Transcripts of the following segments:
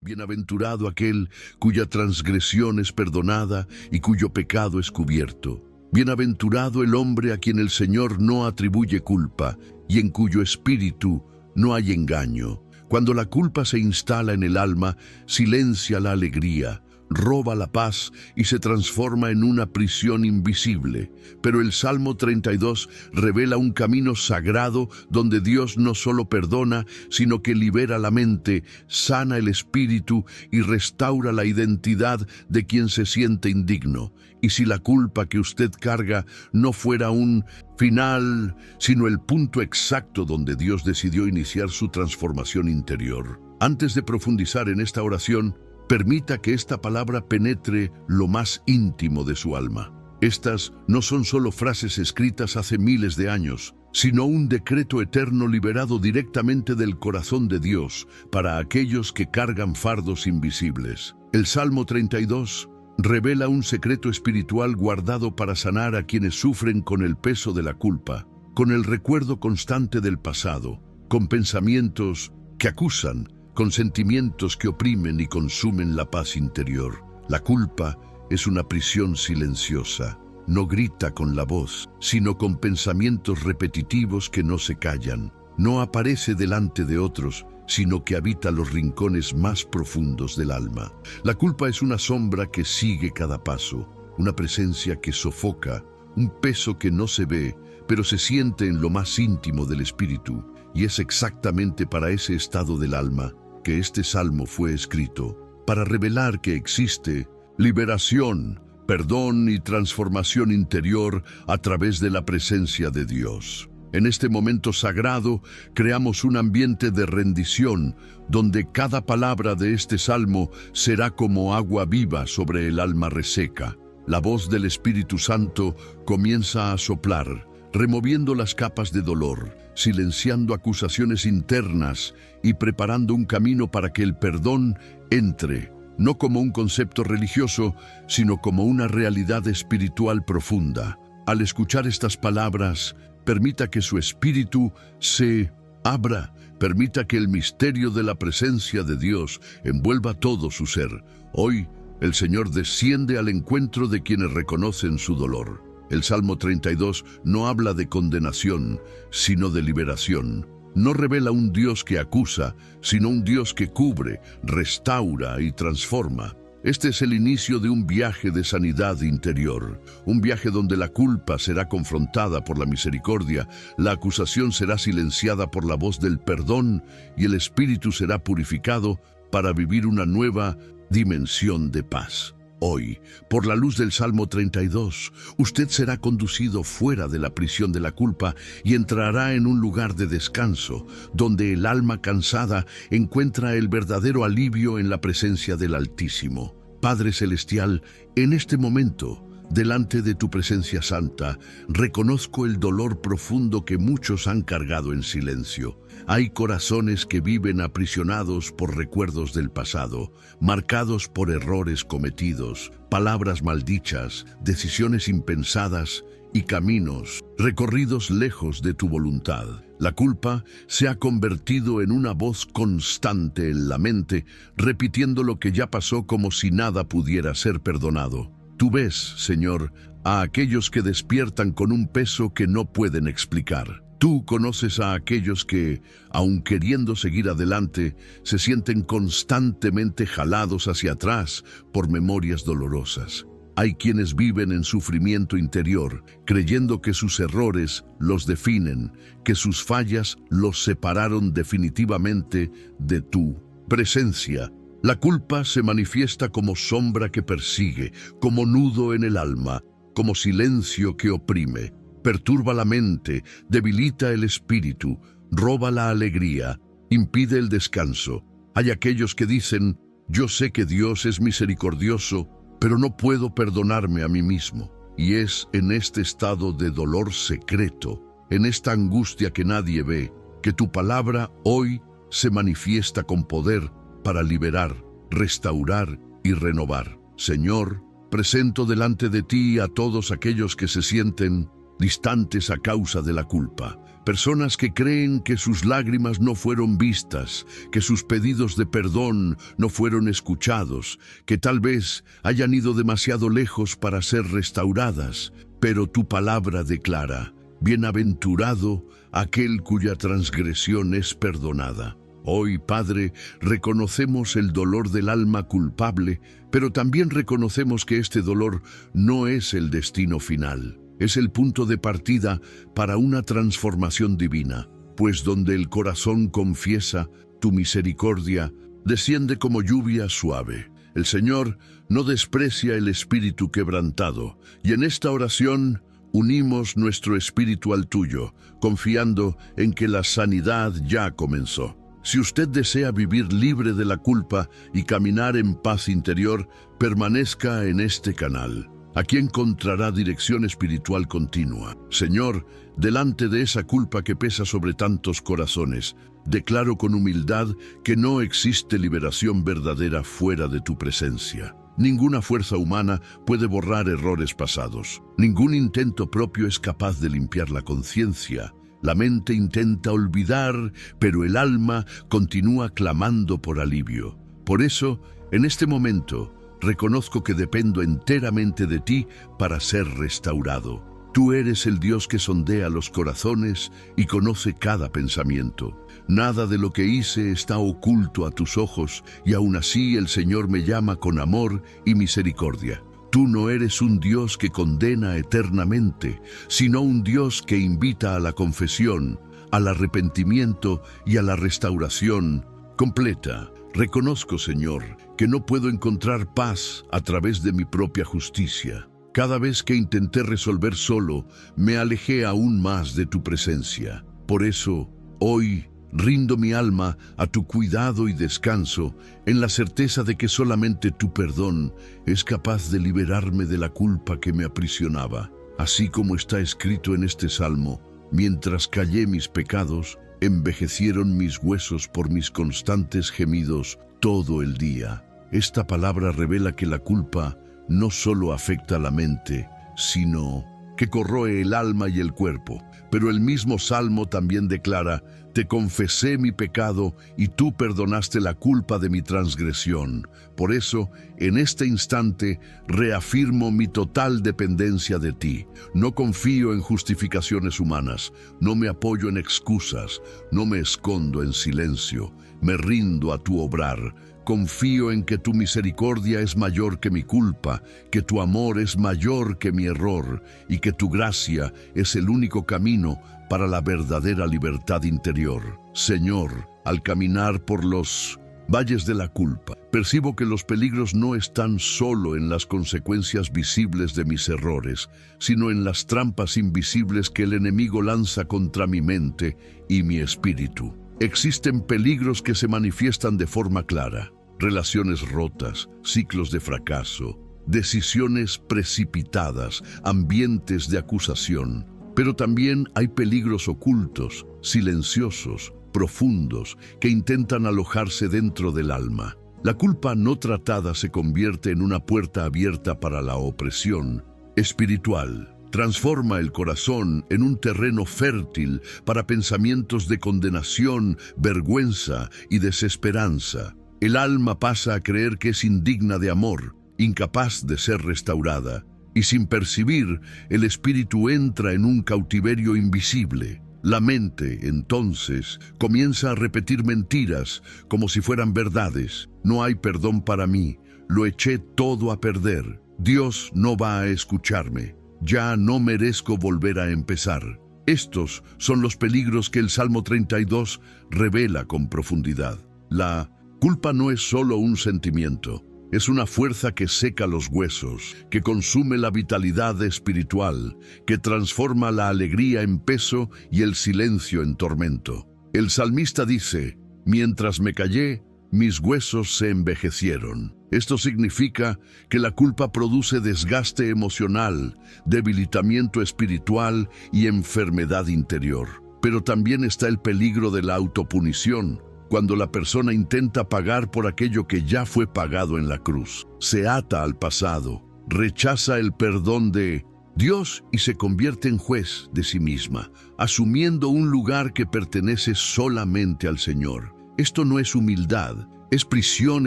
Bienaventurado aquel cuya transgresión es perdonada y cuyo pecado es cubierto. Bienaventurado el hombre a quien el Señor no atribuye culpa y en cuyo espíritu no hay engaño. Cuando la culpa se instala en el alma, silencia la alegría, roba la paz y se transforma en una prisión invisible. Pero el Salmo 32 revela un camino sagrado donde Dios no solo perdona, sino que libera la mente, sana el espíritu y restaura la identidad de quien se siente indigno. Y si la culpa que usted carga no fuera un final, sino el punto exacto donde Dios decidió iniciar su transformación interior. Antes de profundizar en esta oración, permita que esta palabra penetre lo más íntimo de su alma. Estas no son solo frases escritas hace miles de años, sino un decreto eterno liberado directamente del corazón de Dios para aquellos que cargan fardos invisibles. El Salmo 32 revela un secreto espiritual guardado para sanar a quienes sufren con el peso de la culpa, con el recuerdo constante del pasado, con pensamientos que acusan, con sentimientos que oprimen y consumen la paz interior. La culpa es una prisión silenciosa. No grita con la voz, sino con pensamientos repetitivos que no se callan. No aparece delante de otros, sino que habita los rincones más profundos del alma. La culpa es una sombra que sigue cada paso, una presencia que sofoca, un peso que no se ve, pero se siente en lo más íntimo del espíritu. Y es exactamente para ese estado del alma que este salmo fue escrito, para revelar que existe liberación, perdón y transformación interior a través de la presencia de Dios. En este momento sagrado, creamos un ambiente de rendición, donde cada palabra de este salmo será como agua viva sobre el alma reseca. La voz del Espíritu Santo comienza a soplar, removiendo las capas de dolor, silenciando acusaciones internas y preparando un camino para que el perdón entre, no como un concepto religioso, sino como una realidad espiritual profunda. Al escuchar estas palabras, permita que su espíritu se abra, permita que el misterio de la presencia de Dios envuelva todo su ser. Hoy, el Señor desciende al encuentro de quienes reconocen su dolor. El Salmo 32 no habla de condenación, sino de liberación. No revela un Dios que acusa, sino un Dios que cubre, restaura y transforma. Este es el inicio de un viaje de sanidad interior, un viaje donde la culpa será confrontada por la misericordia, la acusación será silenciada por la voz del perdón y el espíritu será purificado para vivir una nueva dimensión de paz. Hoy, por la luz del Salmo 32, usted será conducido fuera de la prisión de la culpa y entrará en un lugar de descanso, donde el alma cansada encuentra el verdadero alivio en la presencia del Altísimo. Padre Celestial, en este momento, delante de tu presencia santa, reconozco el dolor profundo que muchos han cargado en silencio. Hay corazones que viven aprisionados por recuerdos del pasado, marcados por errores cometidos, palabras maldichas, decisiones impensadas y caminos recorridos lejos de tu voluntad. La culpa se ha convertido en una voz constante en la mente, repitiendo lo que ya pasó como si nada pudiera ser perdonado. Tú ves, Señor, a aquellos que despiertan con un peso que no pueden explicar. Tú conoces a aquellos que, aun queriendo seguir adelante, se sienten constantemente jalados hacia atrás por memorias dolorosas. Hay quienes viven en sufrimiento interior, creyendo que sus errores los definen, que sus fallas los separaron definitivamente de tu presencia. La culpa se manifiesta como sombra que persigue, como nudo en el alma, como silencio que oprime. Perturba la mente, debilita el espíritu, roba la alegría, impide el descanso. Hay aquellos que dicen, yo sé que Dios es misericordioso, pero no puedo perdonarme a mí mismo. Y es en este estado de dolor secreto, en esta angustia que nadie ve, que tu palabra hoy se manifiesta con poder para liberar, restaurar y renovar. Señor, presento delante de ti a todos aquellos que se sienten distantes a causa de la culpa. Personas que creen que sus lágrimas no fueron vistas, que sus pedidos de perdón no fueron escuchados, que tal vez hayan ido demasiado lejos para ser restauradas. Pero tu palabra declara: bienaventurado aquel cuya transgresión es perdonada. Hoy, Padre, reconocemos el dolor del alma culpable, pero también reconocemos que este dolor no es el destino final. Es el punto de partida para una transformación divina, pues donde el corazón confiesa, tu misericordia desciende como lluvia suave. El Señor no desprecia el espíritu quebrantado, y en esta oración unimos nuestro espíritu al tuyo, confiando en que la sanidad ya comenzó. Si usted desea vivir libre de la culpa y caminar en paz interior, permanezca en este canal. Aquí encontrará dirección espiritual continua. Señor, delante de esa culpa que pesa sobre tantos corazones, declaro con humildad que no existe liberación verdadera fuera de tu presencia. Ninguna fuerza humana puede borrar errores pasados. Ningún intento propio es capaz de limpiar la conciencia. La mente intenta olvidar, pero el alma continúa clamando por alivio. Por eso, en este momento, reconozco que dependo enteramente de ti para ser restaurado. Tú eres el Dios que sondea los corazones y conoce cada pensamiento. Nada de lo que hice está oculto a tus ojos, y aún así el Señor me llama con amor y misericordia. Tú no eres un Dios que condena eternamente, sino un Dios que invita a la confesión, al arrepentimiento y a la restauración completa. Reconozco, Señor, que no puedo encontrar paz a través de mi propia justicia. Cada vez que intenté resolver solo, me alejé aún más de tu presencia. Por eso, hoy rindo mi alma a tu cuidado y descanso, en la certeza de que solamente tu perdón es capaz de liberarme de la culpa que me aprisionaba. Así como está escrito en este salmo: mientras callé mis pecados, envejecieron mis huesos por mis constantes gemidos todo el día. Esta palabra revela que la culpa no solo afecta a la mente, sino que corroe el alma y el cuerpo. Pero el mismo Salmo también declara: te confesé mi pecado y tú perdonaste la culpa de mi transgresión. Por eso, en este instante, reafirmo mi total dependencia de ti. No confío en justificaciones humanas, no me apoyo en excusas, no me escondo en silencio, me rindo a tu obrar. Confío en que tu misericordia es mayor que mi culpa, que tu amor es mayor que mi error y que tu gracia es el único camino para la verdadera libertad interior. Señor, al caminar por los valles de la culpa, percibo que los peligros no están solo en las consecuencias visibles de mis errores, sino en las trampas invisibles que el enemigo lanza contra mi mente y mi espíritu. Existen peligros que se manifiestan de forma clara: relaciones rotas, ciclos de fracaso, decisiones precipitadas, ambientes de acusación. Pero también hay peligros ocultos, silenciosos, profundos, que intentan alojarse dentro del alma. La culpa no tratada se convierte en una puerta abierta para la opresión espiritual. Transforma el corazón en un terreno fértil para pensamientos de condenación, vergüenza y desesperanza. El alma pasa a creer que es indigna de amor, incapaz de ser restaurada, y sin percibir, el espíritu entra en un cautiverio invisible. La mente, entonces, comienza a repetir mentiras como si fueran verdades. No hay perdón para mí, lo eché todo a perder. Dios no va a escucharme. Ya no merezco volver a empezar. Estos son los peligros que el Salmo 32 revela con profundidad. La culpa no es solo un sentimiento, es una fuerza que seca los huesos, que consume la vitalidad espiritual, que transforma la alegría en peso y el silencio en tormento. El salmista dice: mientras me callé, mis huesos se envejecieron. Esto significa que la culpa produce desgaste emocional, debilitamiento espiritual y enfermedad interior. Pero también está el peligro de la autopunición, cuando la persona intenta pagar por aquello que ya fue pagado en la cruz. Se ata al pasado, rechaza el perdón de Dios y se convierte en juez de sí misma, asumiendo un lugar que pertenece solamente al Señor. Esto no es humildad, es prisión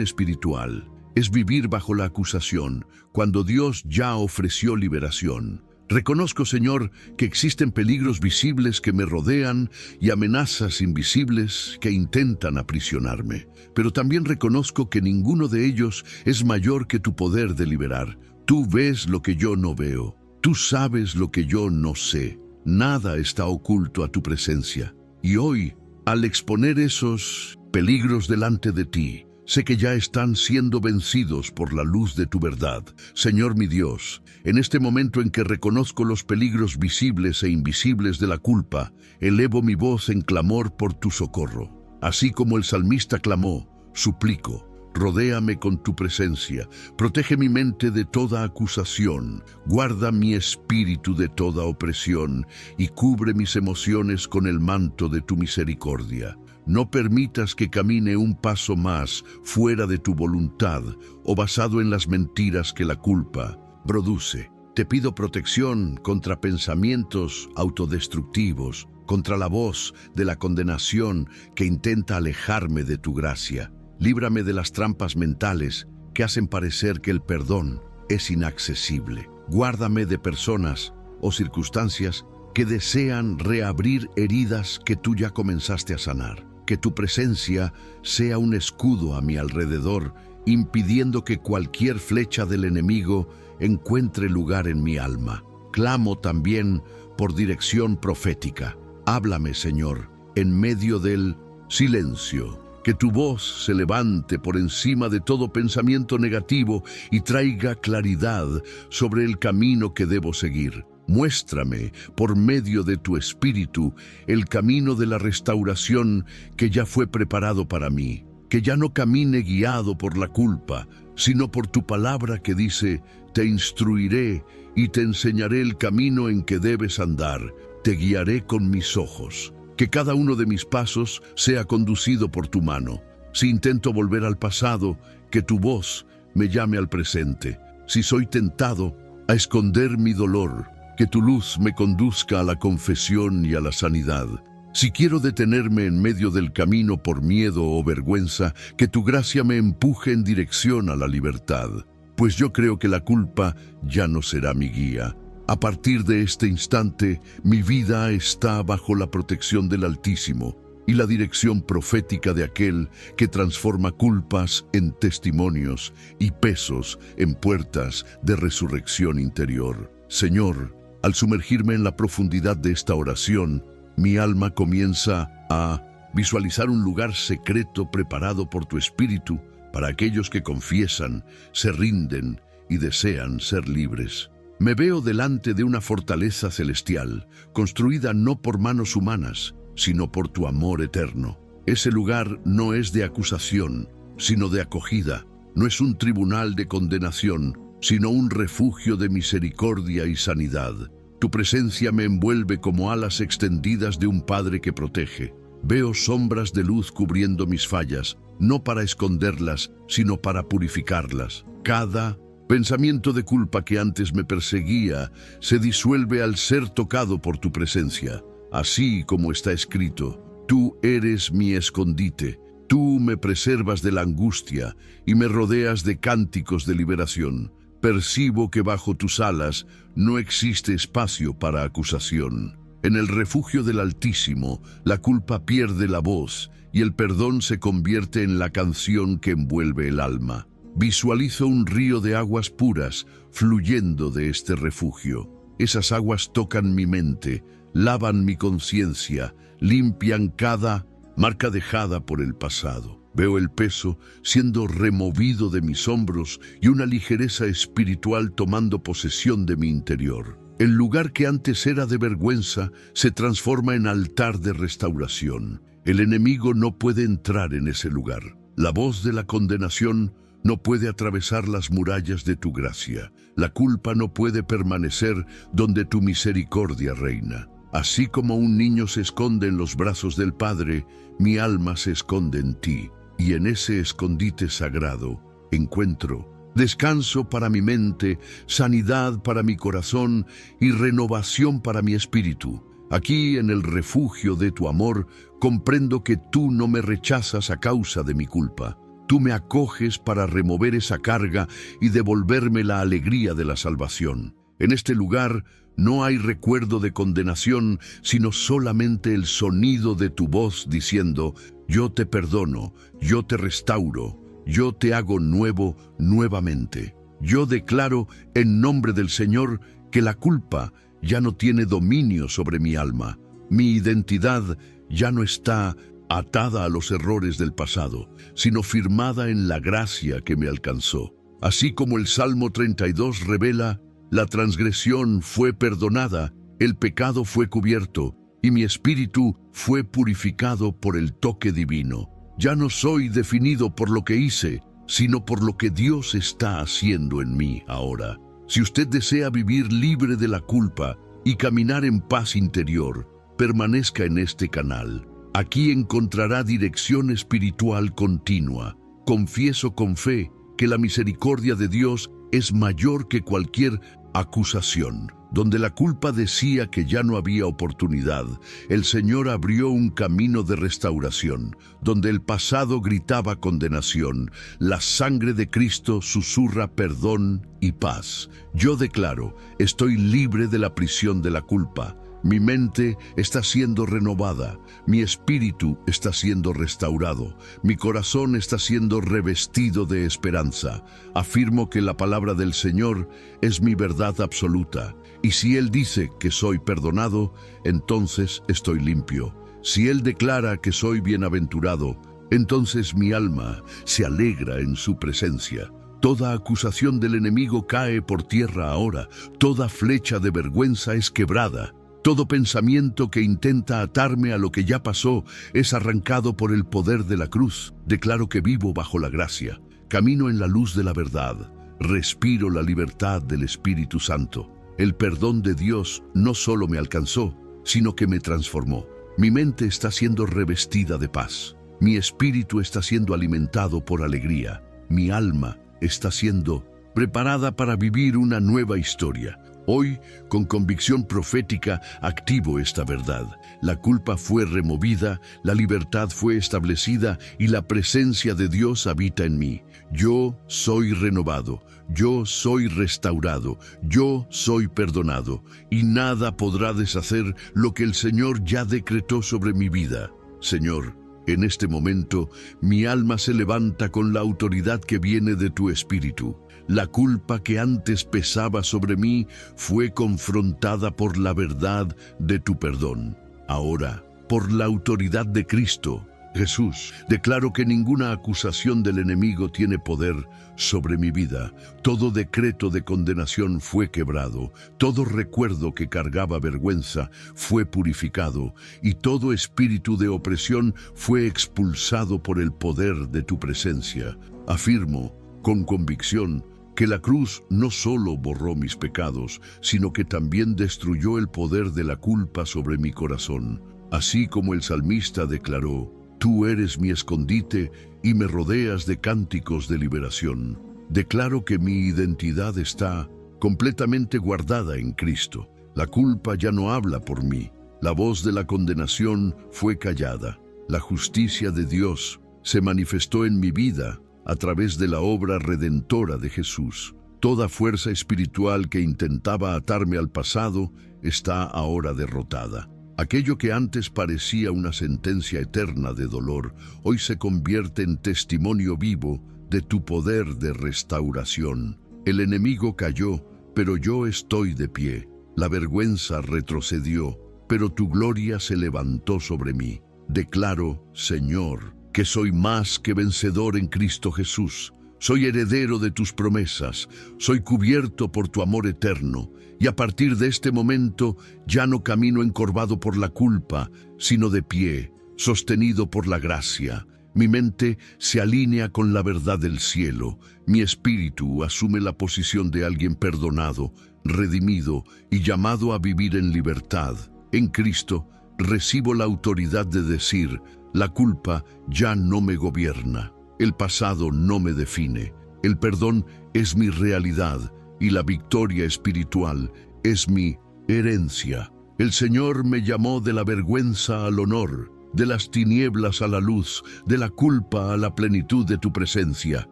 espiritual, es vivir bajo la acusación, cuando Dios ya ofreció liberación. Reconozco, Señor, que existen peligros visibles que me rodean y amenazas invisibles que intentan aprisionarme. Pero también reconozco que ninguno de ellos es mayor que tu poder de liberar. Tú ves lo que yo no veo. Tú sabes lo que yo no sé. Nada está oculto a tu presencia. Y hoy, al exponer esos peligros delante de ti, sé que ya están siendo vencidos por la luz de tu verdad. Señor mi Dios, en este momento en que reconozco los peligros visibles e invisibles de la culpa, elevo mi voz en clamor por tu socorro. Así como el salmista clamó, suplico, rodéame con tu presencia, protege mi mente de toda acusación, guarda mi espíritu de toda opresión y cubre mis emociones con el manto de tu misericordia. No permitas que camine un paso más fuera de tu voluntad o basado en las mentiras que la culpa produce. Te pido protección contra pensamientos autodestructivos, contra la voz de la condenación que intenta alejarme de tu gracia. Líbrame de las trampas mentales que hacen parecer que el perdón es inaccesible. Guárdame de personas o circunstancias que desean reabrir heridas que tú ya comenzaste a sanar. Que tu presencia sea un escudo a mi alrededor, impidiendo que cualquier flecha del enemigo encuentre lugar en mi alma. Clamo también por dirección profética. Háblame, Señor, en medio del silencio. Que tu voz se levante por encima de todo pensamiento negativo y traiga claridad sobre el camino que debo seguir. Muéstrame, por medio de tu Espíritu, el camino de la restauración que ya fue preparado para mí. Que ya no camine guiado por la culpa, sino por tu palabra que dice, te instruiré y te enseñaré el camino en que debes andar. Te guiaré con mis ojos. Que cada uno de mis pasos sea conducido por tu mano. Si intento volver al pasado, que tu voz me llame al presente. Si soy tentado a esconder mi dolor, que tu luz me conduzca a la confesión y a la sanidad. Si quiero detenerme en medio del camino por miedo o vergüenza, que tu gracia me empuje en dirección a la libertad. Pues yo creo que la culpa ya no será mi guía. A partir de este instante, mi vida está bajo la protección del Altísimo y la dirección profética de aquel que transforma culpas en testimonios y pesos en puertas de resurrección interior. Señor, al sumergirme en la profundidad de esta oración, mi alma comienza a visualizar un lugar secreto preparado por tu Espíritu para aquellos que confiesan, se rinden y desean ser libres. Me veo delante de una fortaleza celestial, construida no por manos humanas, sino por tu amor eterno. Ese lugar no es de acusación, sino de acogida. No es un tribunal de condenación, sino un refugio de misericordia y sanidad. Tu presencia me envuelve como alas extendidas de un padre que protege. Veo sombras de luz cubriendo mis fallas, no para esconderlas, sino para purificarlas. Cada pensamiento de culpa que antes me perseguía se disuelve al ser tocado por tu presencia. Así como está escrito, tú eres mi escondite, tú me preservas de la angustia y me rodeas de cánticos de liberación. Percibo que bajo tus alas no existe espacio para acusación. En el refugio del Altísimo, la culpa pierde la voz y el perdón se convierte en la canción que envuelve el alma. Visualizo un río de aguas puras fluyendo de este refugio. Esas aguas tocan mi mente, lavan mi conciencia, limpian cada marca dejada por el pasado. Veo el peso siendo removido de mis hombros y una ligereza espiritual tomando posesión de mi interior. El lugar que antes era de vergüenza se transforma en altar de restauración. El enemigo no puede entrar en ese lugar. La voz de la condenación no puede atravesar las murallas de tu gracia. La culpa no puede permanecer donde tu misericordia reina. Así como un niño se esconde en los brazos del Padre, mi alma se esconde en ti, y en ese escondite sagrado encuentro descanso para mi mente, sanidad para mi corazón y renovación para mi espíritu. Aquí, en el refugio de tu amor, comprendo que tú no me rechazas a causa de mi culpa. Tú me acoges para remover esa carga y devolverme la alegría de la salvación. En este lugar no hay recuerdo de condenación, sino solamente el sonido de tu voz diciendo: yo te perdono, yo te restauro, yo te hago nuevo nuevamente. Yo declaro en nombre del Señor que la culpa ya no tiene dominio sobre mi alma. Mi identidad ya no está atada a los errores del pasado, sino firmada en la gracia que me alcanzó. Así como el Salmo 32 revela: la transgresión fue perdonada, el pecado fue cubierto, y mi espíritu fue purificado por el toque divino. Ya no soy definido por lo que hice, sino por lo que Dios está haciendo en mí ahora. Si usted desea vivir libre de la culpa y caminar en paz interior, permanezca en este canal. Aquí encontrará dirección espiritual continua. Confieso con fe que la misericordia de Dios es mayor que cualquier acusación. Donde la culpa decía que ya no había oportunidad, el Señor abrió un camino de restauración. Donde el pasado gritaba condenación, la sangre de Cristo susurra perdón y paz. Yo declaro: estoy libre de la prisión de la culpa. Mi mente está siendo renovada, mi espíritu está siendo restaurado, mi corazón está siendo revestido de esperanza. Afirmo que la palabra del Señor es mi verdad absoluta, y si Él dice que soy perdonado, entonces estoy limpio. Si Él declara que soy bienaventurado, entonces mi alma se alegra en su presencia. Toda acusación del enemigo cae por tierra ahora, toda flecha de vergüenza es quebrada. Todo pensamiento que intenta atarme a lo que ya pasó es arrancado por el poder de la cruz. Declaro que vivo bajo la gracia, camino en la luz de la verdad, respiro la libertad del Espíritu Santo. El perdón de Dios no solo me alcanzó, sino que me transformó. Mi mente está siendo revestida de paz, mi espíritu está siendo alimentado por alegría, mi alma está siendo preparada para vivir una nueva historia. Hoy, con convicción profética, activo esta verdad. La culpa fue removida, la libertad fue establecida y la presencia de Dios habita en mí. Yo soy renovado, yo soy restaurado, yo soy perdonado, y nada podrá deshacer lo que el Señor ya decretó sobre mi vida. Señor, en este momento, mi alma se levanta con la autoridad que viene de tu Espíritu. La culpa que antes pesaba sobre mí fue confrontada por la verdad de tu perdón. Ahora, por la autoridad de Cristo Jesús, declaro que ninguna acusación del enemigo tiene poder sobre mi vida. Todo decreto de condenación fue quebrado, todo recuerdo que cargaba vergüenza fue purificado, y todo espíritu de opresión fue expulsado por el poder de tu presencia. Afirmo con convicción que la cruz no solo borró mis pecados, sino que también destruyó el poder de la culpa sobre mi corazón. Así como el salmista declaró: tú eres mi escondite y me rodeas de cánticos de liberación. Declaro que mi identidad está completamente guardada en Cristo. La culpa ya no habla por mí. La voz de la condenación fue callada. La justicia de Dios se manifestó en mi vida a través de la obra redentora de Jesús. Toda fuerza espiritual que intentaba atarme al pasado está ahora derrotada. Aquello que antes parecía una sentencia eterna de dolor, hoy se convierte en testimonio vivo de tu poder de restauración. El enemigo cayó, pero yo estoy de pie. La vergüenza retrocedió, pero tu gloria se levantó sobre mí. Declaro, Señor, que soy más que vencedor en Cristo Jesús. Soy heredero de tus promesas, soy cubierto por tu amor eterno, y a partir de este momento ya no camino encorvado por la culpa, sino de pie, sostenido por la gracia. Mi mente se alinea con la verdad del cielo, mi espíritu asume la posición de alguien perdonado, redimido y llamado a vivir en libertad. En Cristo recibo la autoridad de decir: la culpa ya no me gobierna. El pasado no me define. El perdón es mi realidad y la victoria espiritual es mi herencia. El Señor me llamó de la vergüenza al honor, de las tinieblas a la luz, de la culpa a la plenitud de tu presencia.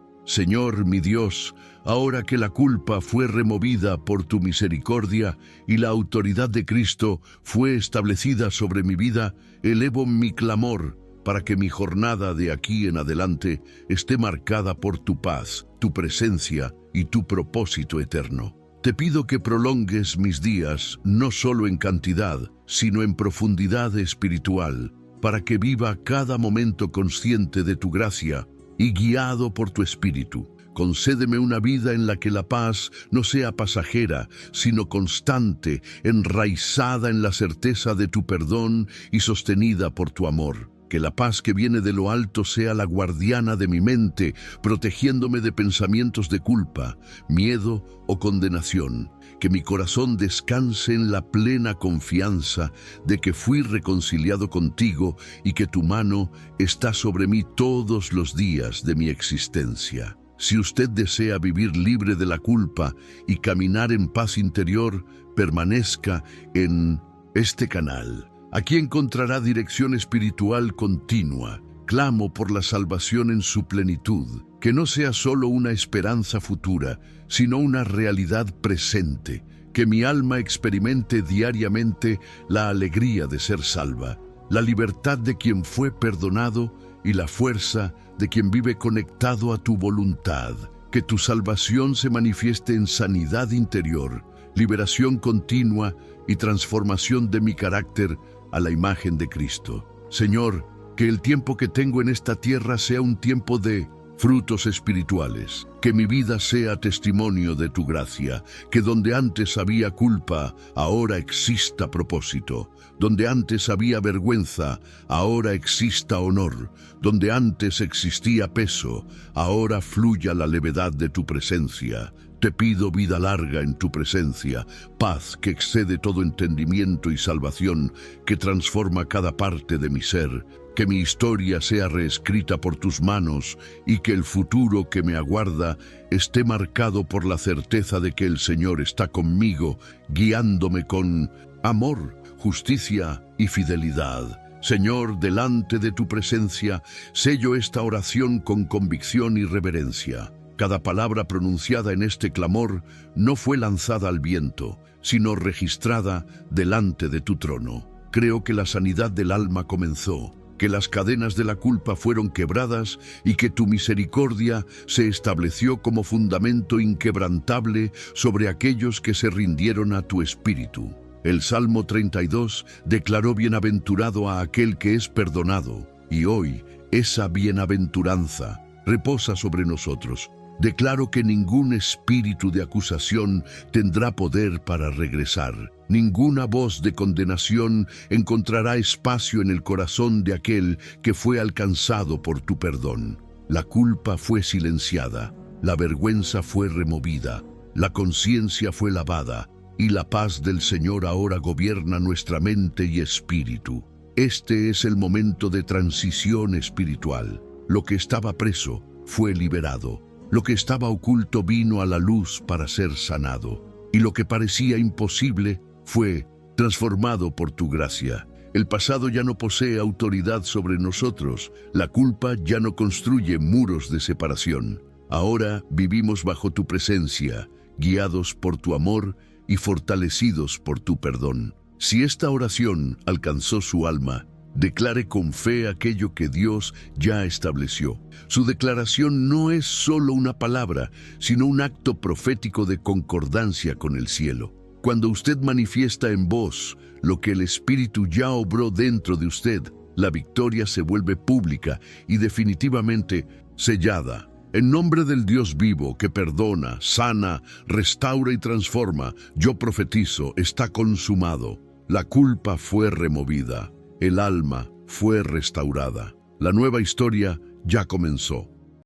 Señor mi Dios, ahora que la culpa fue removida por tu misericordia y la autoridad de Cristo fue establecida sobre mi vida, elevo mi clamor para que mi jornada de aquí en adelante esté marcada por tu paz, tu presencia y tu propósito eterno. Te pido que prolongues mis días no solo en cantidad, sino en profundidad espiritual, para que viva cada momento consciente de tu gracia y guiado por tu Espíritu. Concédeme una vida en la que la paz no sea pasajera, sino constante, enraizada en la certeza de tu perdón y sostenida por tu amor. Que la paz que viene de lo alto sea la guardiana de mi mente, protegiéndome de pensamientos de culpa, miedo o condenación. Que mi corazón descanse en la plena confianza de que fui reconciliado contigo y que tu mano está sobre mí todos los días de mi existencia. Si usted desea vivir libre de la culpa y caminar en paz interior, permanezca en este canal. Aquí encontrará dirección espiritual continua. Clamo por la salvación en su plenitud, que no sea solo una esperanza futura, sino una realidad presente, que mi alma experimente diariamente la alegría de ser salva, la libertad de quien fue perdonado y la fuerza de quien vive conectado a tu voluntad. Que tu salvación se manifieste en sanidad interior, liberación continua y transformación de mi carácter a la imagen de Cristo. Señor, que el tiempo que tengo en esta tierra sea un tiempo de frutos espirituales, que mi vida sea testimonio de tu gracia, que donde antes había culpa, ahora exista propósito, donde antes había vergüenza, ahora exista honor, donde antes existía peso, ahora fluya la levedad de tu presencia. Te pido vida larga en tu presencia, paz que excede todo entendimiento y salvación que transforma cada parte de mi ser. Que mi historia sea reescrita por tus manos y que el futuro que me aguarda esté marcado por la certeza de que el Señor está conmigo, guiándome con amor, justicia y fidelidad. Señor, delante de tu presencia, sello esta oración con convicción y reverencia. Cada palabra pronunciada en este clamor no fue lanzada al viento, sino registrada delante de tu trono. Creo que la sanidad del alma comenzó, que las cadenas de la culpa fueron quebradas y que tu misericordia se estableció como fundamento inquebrantable sobre aquellos que se rindieron a tu espíritu. El Salmo 32 declaró bienaventurado a aquel que es perdonado, y hoy esa bienaventuranza reposa sobre nosotros. Declaro que ningún espíritu de acusación tendrá poder para regresar. Ninguna voz de condenación encontrará espacio en el corazón de aquel que fue alcanzado por tu perdón. La culpa fue silenciada, la vergüenza fue removida, la conciencia fue lavada, y la paz del Señor ahora gobierna nuestra mente y espíritu. Este es el momento de transición espiritual. Lo que estaba preso fue liberado. Lo que estaba oculto vino a la luz para ser sanado, y lo que parecía imposible fue transformado por tu gracia. El pasado ya no posee autoridad sobre nosotros, la culpa ya no construye muros de separación. Ahora vivimos bajo tu presencia, guiados por tu amor y fortalecidos por tu perdón. Si esta oración alcanzó su alma, declare con fe aquello que Dios ya estableció. Su declaración no es solo una palabra, sino un acto profético de concordancia con el cielo. Cuando usted manifiesta en voz lo que el Espíritu ya obró dentro de usted, la victoria se vuelve pública y definitivamente sellada. En nombre del Dios vivo que perdona, sana, restaura y transforma, yo profetizo, está consumado. La culpa fue removida. El alma fue restaurada. La nueva historia ya comenzó.